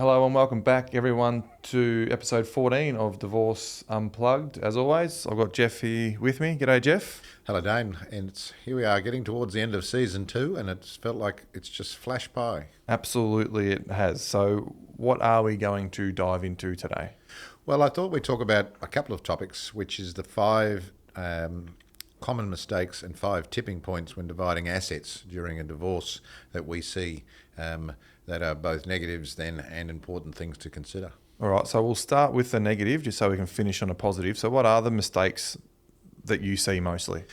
Hello and welcome back, everyone, to episode 14 of Divorce Unplugged. As always, I've got Geoff here with me. G'day, Geoff. Hello, Dane. And here we are getting towards the end of season 2, and it's felt like it's just flashed by. Absolutely, it has. So, what are we going to dive into today? Well, I thought we'd talk about a couple of topics, which is the 5 common mistakes and 5 tipping points when dividing assets during a divorce that we see that are both negatives then and important things to consider. All right, so we'll start with the negative just so we can finish on a positive. So, what are the mistakes that you see mostly?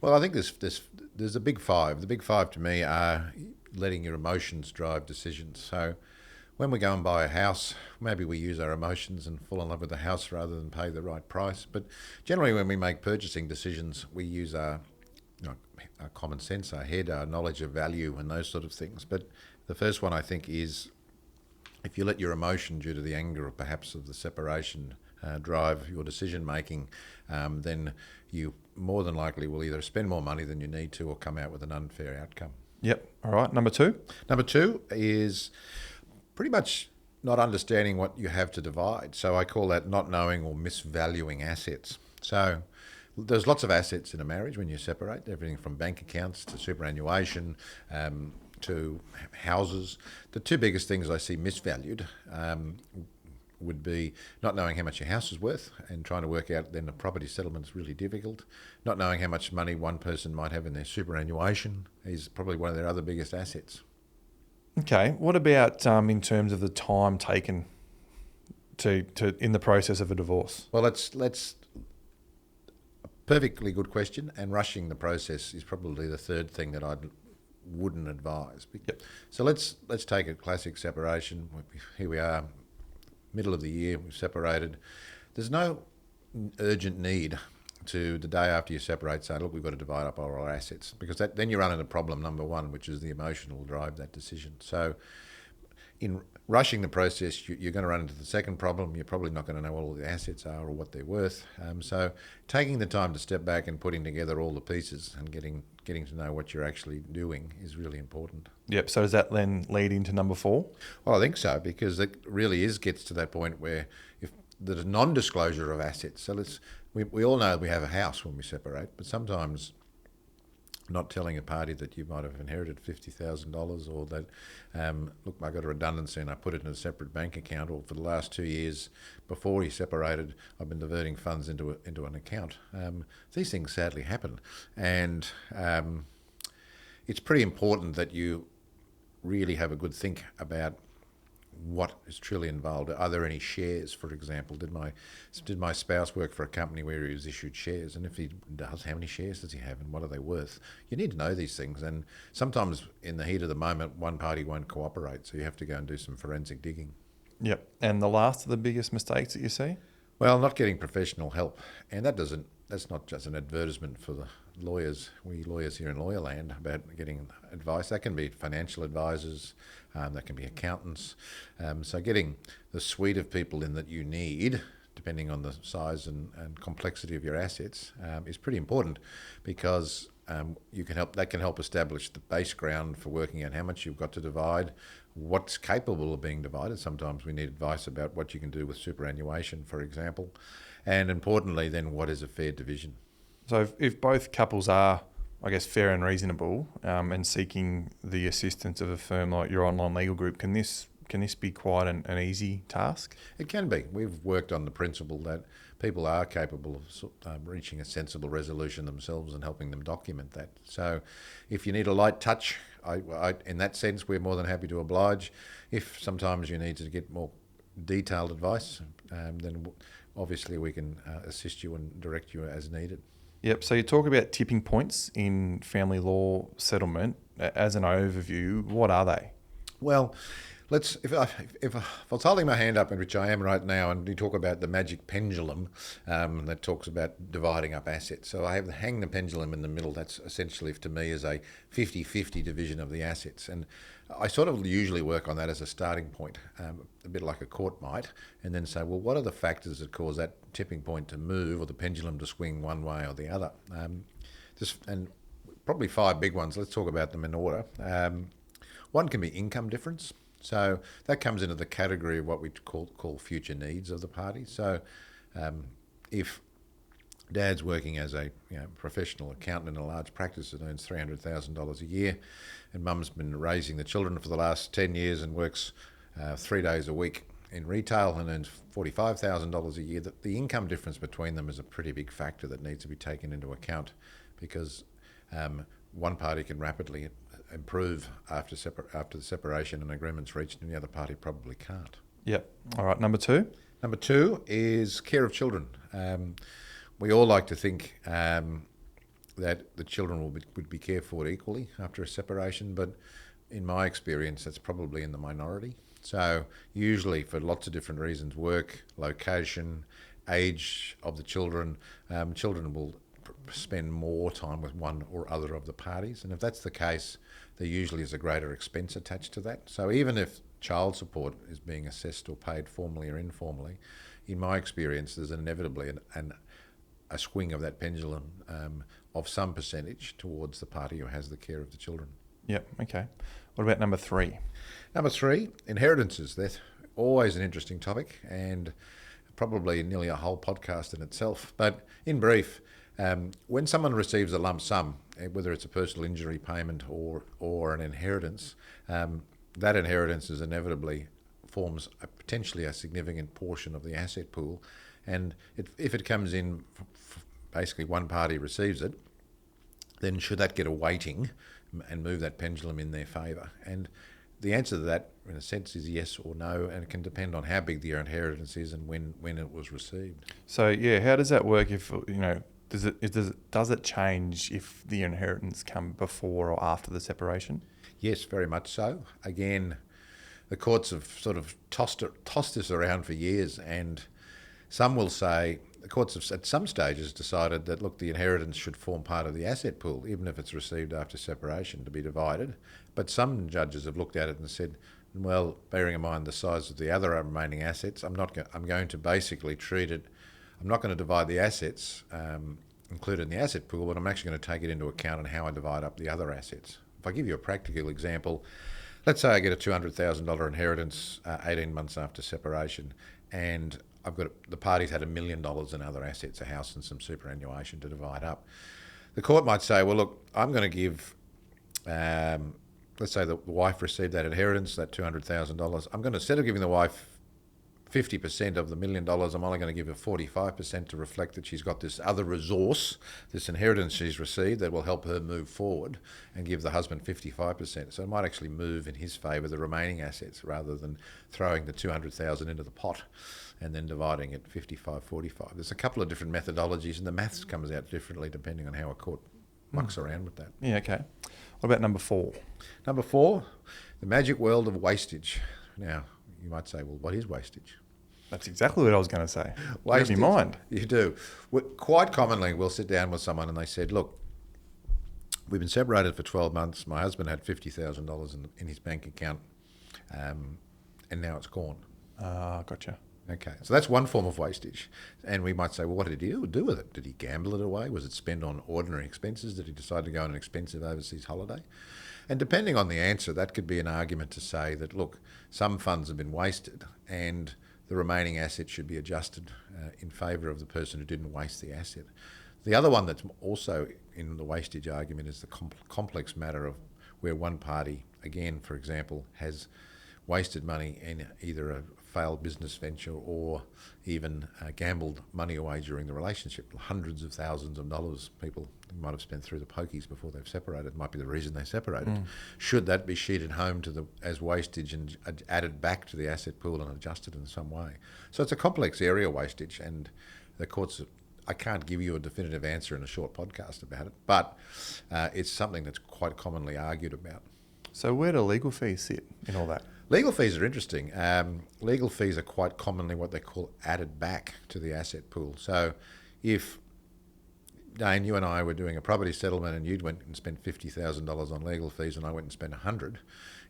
Well, I think there's a big 5. The big 5 to me are letting your emotions drive decisions. So when we go and buy a house, maybe we use our emotions and fall in love with the house rather than pay the right price. But generally when we make purchasing decisions, we use our common sense, our head, our knowledge of value and those sort of things. But the first one I think is if you let your emotion due to the anger or perhaps of the separation drive your decision making, then you more than likely will either spend more money than you need to or come out with an unfair outcome. Yep. All right. Number 2? Number 2 is pretty much not understanding what you have to divide. So I call that not knowing or misvaluing assets. So there's lots of assets in a marriage when you separate, everything from bank accounts to superannuation, to houses. The 2 biggest things I see misvalued would be not knowing how much your house is worth and trying to work out then the property settlement is really difficult. Not knowing how much money one person might have in their superannuation is probably one of their other biggest assets. Okay. What about in terms of the time taken to in the process of a divorce? Well, let's a perfectly good question, and rushing the process is probably the 3rd thing that I wouldn't advise. Yep. So let's take a classic separation. Here we are, middle of the year, we've separated. There's no urgent need to the day after you separate say, look, we've got to divide up all our assets, because then you run into problem number 1, which is the emotional drive that decision. So in rushing the process, you're going to run into the second problem. You're probably not going to know what all the assets are or what they're worth. So taking the time to step back and putting together all the pieces and getting to know what you're actually doing is really important. Yep. So, does that then lead into number 4? Well, I think so, because it really gets to that point where if the non-disclosure of assets. So we all know we have a house when we separate, but sometimes not telling a party that you might have inherited $50,000 or that, look, I got a redundancy and I put it in a separate bank account, or for the last 2 years before he separated, I've been diverting funds into an account. These things sadly happen, and it's pretty important that you really have a good think about what is truly involved. Are there any shares, for example? Did my spouse work for a company where he was issued shares? And if he does, how many shares does he have and what are they worth? You need to know these things, and sometimes in the heat of the moment, one party won't cooperate, so you have to go and do some forensic digging. Yep. And the last of the biggest mistakes that you see? Well, not getting professional help, and that's not just an advertisement for the lawyers, we lawyers here in Lawyerland, about getting advice. That can be financial advisors, that can be accountants. So getting the suite of people in that you need, depending on the size and complexity of your assets, is pretty important, because that can help establish the base ground for working out how much you've got to divide, what's capable of being divided. Sometimes we need advice about what you can do with superannuation, for example, and importantly then, what is a fair division. So if both couples are, I guess, fair and reasonable, and seeking the assistance of a firm like your online legal group, can this be quite an easy task? It can be. We've worked on the principle that people are capable of reaching a sensible resolution themselves and helping them document that. So if you need a light touch, in that sense, we're more than happy to oblige. If sometimes you need to get more detailed advice, then obviously we can assist you and direct you as needed. Yep. So you talk about tipping points in family law settlement. As an overview, what are they? Well, if I was holding my hand up, which I am right now, and you talk about the magic pendulum that talks about dividing up assets. So I hang the pendulum in the middle. That's essentially, to me, is a 50-50 division of the assets. And I sort of usually work on that as a starting point, a bit like a court might, and then say, well, what are the factors that cause that tipping point to move or the pendulum to swing one way or the other? And probably 5 big ones. Let's talk about them in order. One can be income difference. So that comes into the category of what we call future needs of the party. So if Dad's working as a professional accountant in a large practice that earns $300,000 a year, and Mum's been raising the children for the last 10 years and works 3 days a week in retail and earns $45,000 a year, the income difference between them is a pretty big factor that needs to be taken into account, because one party can rapidly improve after the separation and agreement's reached, and the other party probably can't. Yep. All right, number two? Number two is care of children. We all like to think that the children would be cared for equally after a separation, but in my experience, that's probably in the minority. So usually for lots of different reasons, work, location, age of the children, children will spend more time with one or other of the parties. And if that's the case, there usually is a greater expense attached to that. So even if child support is being assessed or paid formally or informally, in my experience, there's inevitably a swing of that pendulum of some percentage towards the party who has the care of the children. Yep, okay. What about number three? Number three, inheritances. They're always an interesting topic and probably nearly a whole podcast in itself. But in brief, when someone receives a lump sum, whether it's a personal injury payment or an inheritance, that inheritance is inevitably forms potentially a significant portion of the asset pool. And if it comes in, basically one party receives it, then should that get a weighting and move that pendulum in their favour? And the answer to that, in a sense, is yes or no, and it can depend on how big the inheritance is and when it was received. So yeah, how does that work? If does it change if the inheritance come before or after the separation? Yes, very much so. Again, the courts have sort of tossed this around for years, and some will say the courts have at some stages decided that, look, the inheritance should form part of the asset pool, even if it's received after separation, to be divided. But some judges have looked at it and said, well, bearing in mind the size of the other remaining assets, I'm going to basically treat it. I'm not going to divide the assets included in the asset pool, but I'm actually going to take it into account in how I divide up the other assets. If I give you a practical example, let's say I get a $200,000 inheritance 18 months after separation, and the parties had $1 million in other assets, a house and some superannuation to divide up. The court might say, well, look, I'm going to give, let's say the wife received that inheritance, that $200,000. I'm going to, instead of giving the wife 50% of the $1 million, I'm only going to give her 45% to reflect that she's got this other resource, this inheritance she's received that will help her move forward, and give the husband 55%. So it might actually move in his favour the remaining assets rather than throwing the $200,000 into the pot and then dividing it 55-45. There's a couple of different methodologies, and the maths comes out differently depending on how a court mucks around with that. Yeah, okay. What about number four? Number four, the magic world of wastage. Now, you might say, well, what is wastage? That's exactly what I was going to say. Wastage. Read me mind. You do. Quite commonly, we'll sit down with someone and they said, look, we've been separated for 12 months. My husband had $50,000 in his bank account, and now it's gone. Gotcha. Okay, so that's one form of wastage. And we might say, well, what did he do with it? Did he gamble it away? Was it spent on ordinary expenses? Did he decide to go on an expensive overseas holiday? And depending on the answer, that could be an argument to say that, look, some funds have been wasted and the remaining assets should be adjusted in favour of the person who didn't waste the asset. The other one that's also in the wastage argument is the complex matter of where one party, again, for example, has wasted money in either a failed business venture or even gambled money away during the relationship. Hundreds of thousands of dollars people might have spent through the pokies before they've separated. Might be the reason they separated. Should that be sheeted home as wastage and added back to the asset pool and adjusted in some way? So it's a complex area, wastage, and the courts, I can't give you a definitive answer in a short podcast about it, but it's something that's quite commonly argued about. So where do legal fees sit in all that? Legal fees are interesting. Legal fees are quite commonly what they call added back to the asset pool. So if, Dane, you and I were doing a property settlement and you went and spent $50,000 on legal fees and I went and spent $100,000,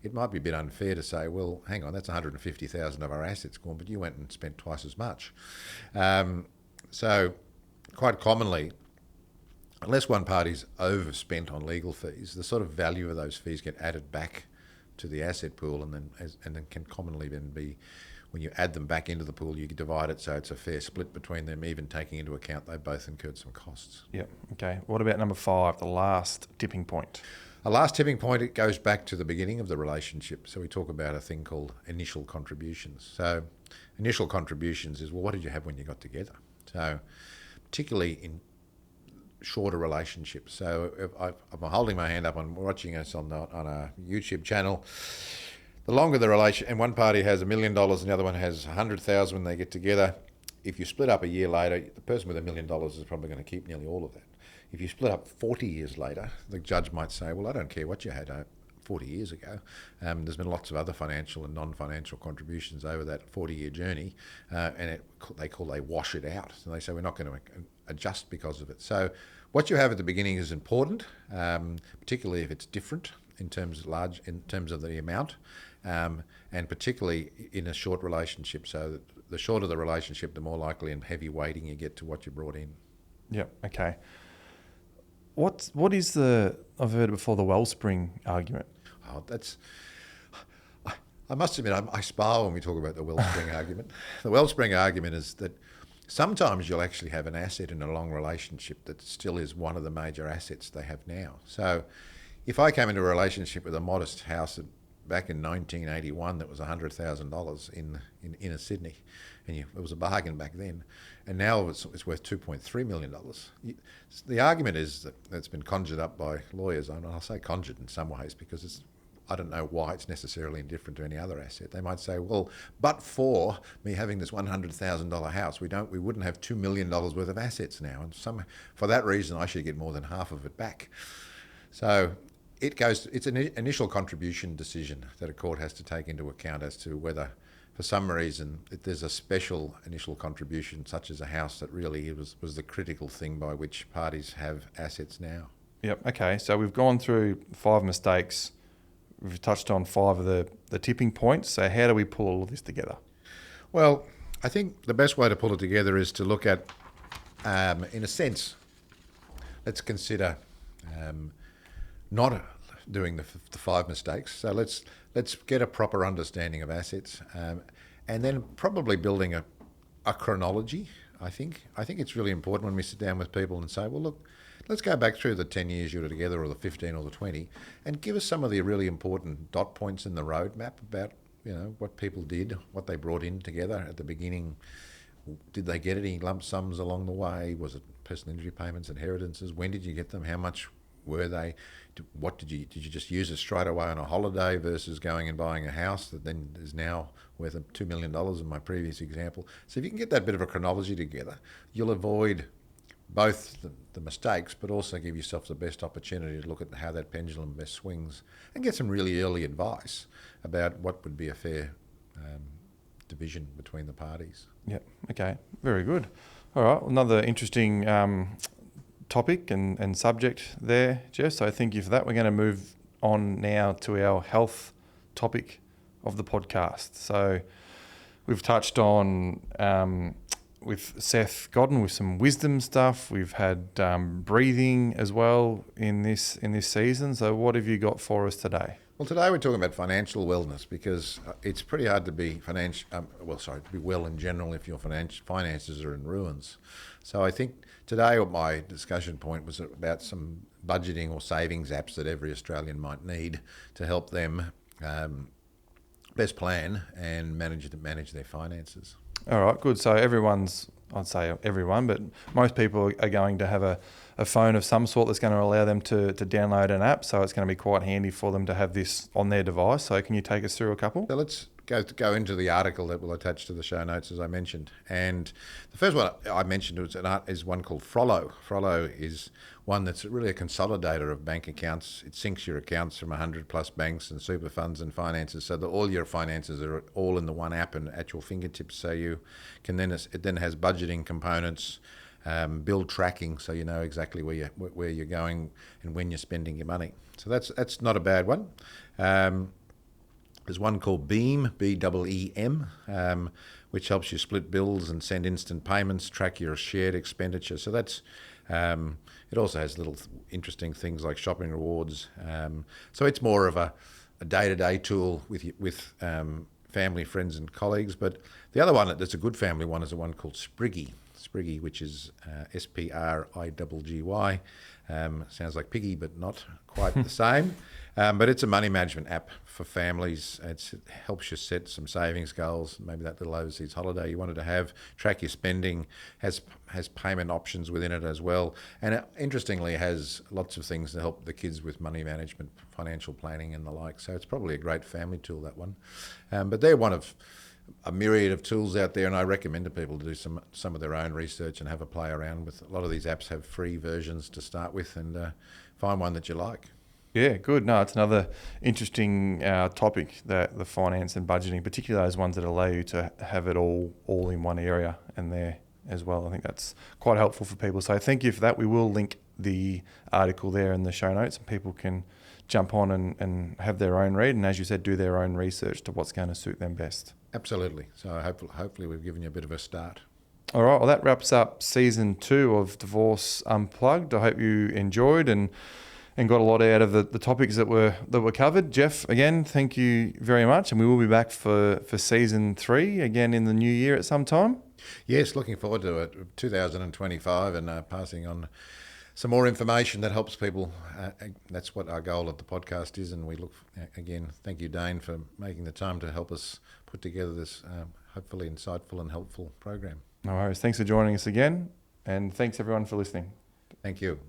it might be a bit unfair to say, well, hang on, that's $150,000 of our assets gone, but you went and spent twice as much. So quite commonly, unless one party's overspent on legal fees, the sort of value of those fees get added back to the asset pool, and then can commonly then be, when you add them back into the pool, you divide it so it's a fair split between them, even taking into account they both incurred some costs. Yep. Okay. What about number 5, the last tipping point? A last tipping point, it goes back to the beginning of the relationship. So we talk about a thing called initial contributions. So initial contributions is, well, what did you have when you got together? So particularly in shorter relationships. So if I'm holding my hand up and watching us on a YouTube channel. The longer the relation, and one party has $1 million and the other one has 100,000 when they get together, if you split up a year later, the person with $1 million is probably going to keep nearly all of that. If you split up 40 years later, the judge might say, well, I don't care what you had 40 years ago. There's been lots of other financial and non-financial contributions over that 40-year journey, and they wash it out. So they say, we're not going to adjust because of it. So what you have at the beginning is important, particularly if it's different in terms of the amount, and particularly in a short relationship. So the shorter the relationship, the more likely and heavy weighting you get to what you brought in. Yep. Okay. What is I've heard it before, the wellspring argument? Oh, I must admit, I spar when we talk about the wellspring argument. The wellspring argument is that sometimes you'll actually have an asset in a long relationship that still is one of the major assets they have now. So if I came into a relationship with a modest house back in 1981 that was $100,000 in inner Sydney, and it was a bargain back then, and now it's worth $2.3 million. The argument is that it's been conjured up by lawyers, and I'll say conjured in some ways because I don't know why it's necessarily indifferent to any other asset. They might say, well, but for me having this $100,000 house, we wouldn't have $2 million worth of assets now, and for that reason I should get more than half of it back. So it's an initial contribution decision that a court has to take into account as to whether, for some reason, if there's a special initial contribution, such as a house, that really was the critical thing by which parties have assets now. Yep. Okay. So we've gone through 5 mistakes. We've touched on 5 of the tipping points. So how do we pull all of this together? Well, I think the best way to pull it together is to look at, in a sense, let's consider not doing the 5 mistakes. So let's get a proper understanding of assets, and then probably building a chronology. I think it's really important when we sit down with people and say, well, look, let's go back through the 10 years you were together, or the 15 or the 20, and give us some of the really important dot points in the roadmap about, what people did, what they brought in together at the beginning. Did they get any lump sums along the way? Was it personal injury payments, inheritances? When did you get them? How much were they? What did you just use it straight away on a holiday versus going and buying a house that then is now worth $2 million in my previous example? So if you can get that bit of a chronology together, you'll avoid both the mistakes, but also give yourself the best opportunity to look at how that pendulum best swings and get some really early advice about what would be a fair division between the parties. Yep. Okay. Very good. All right. Another interesting topic and subject there, Geoff. So thank you for that. We're going to move on now to our health topic of the podcast. So we've touched on with Seth Godden with some wisdom stuff. We've had breathing as well in this season. So what have you got for us today? Well, today we're talking about financial wellness, because it's pretty hard to be to be well in general if your finances are in ruins. So I think today my discussion point was about some budgeting or savings apps that every Australian might need to help them best plan and manage their finances. All right, good. So I'd say everyone, but most people are going to have a phone of some sort that's going to allow them to download an app. So it's going to be quite handy for them to have this on their device. So can you take us through a couple? So let's go into the article that we'll attach to the show notes, as I mentioned. And the first one I mentioned is one called Frollo. Frollo is one that's really a consolidator of bank accounts. It syncs your accounts from 100 plus banks and super funds and finances, so that all your finances are all in the one app and at your fingertips. So you can it then has budgeting components, bill tracking, so you know exactly where you're going and when you're spending your money. So that's not a bad one. There's one called Beam, BEEM, which helps you split bills and send instant payments, track your shared expenditure. So that's it also has little interesting things like shopping rewards. So it's more of a a day-to-day tool with family, friends, and colleagues. But the other one that's a good family one is the one called Spriggy. Spriggy, which is Spriggy. Sounds like piggy, but not quite the same. But it's a money management app for families. It helps you set some savings goals, maybe that little overseas holiday you wanted to have, track your spending, has payment options within it as well. And it, interestingly, has lots of things to help the kids with money management, financial planning and the like. So it's probably a great family tool, that one. But they're one of a myriad of tools out there, and I recommend to people to do some of their own research and have a play around with. A lot of these apps have free versions to start with, and find one that you like. Yeah, good. No, it's another interesting topic, that the finance and budgeting, particularly those ones that allow you to have it all in one area and there as well. I think that's quite helpful for people. So thank you for that. We will link the article there in the show notes, and people can jump on and have their own read, and as you said, do their own research to what's going to suit them best. Absolutely. So hopefully we've given you a bit of a start. All right, well, that wraps up season 2 of Divorce Unplugged. I hope you enjoyed and got a lot out of the topics that were covered. Geoff, again, thank you very much, and we will be back for season 3 again in the new year at some time. Yes, looking forward to it, 2025, and passing on some more information that helps people. That's what our goal of the podcast is, and we look, again, thank you, Dane, for making the time to help us put together this hopefully insightful and helpful program. No worries. Thanks for joining us again, and thanks everyone for listening. Thank you.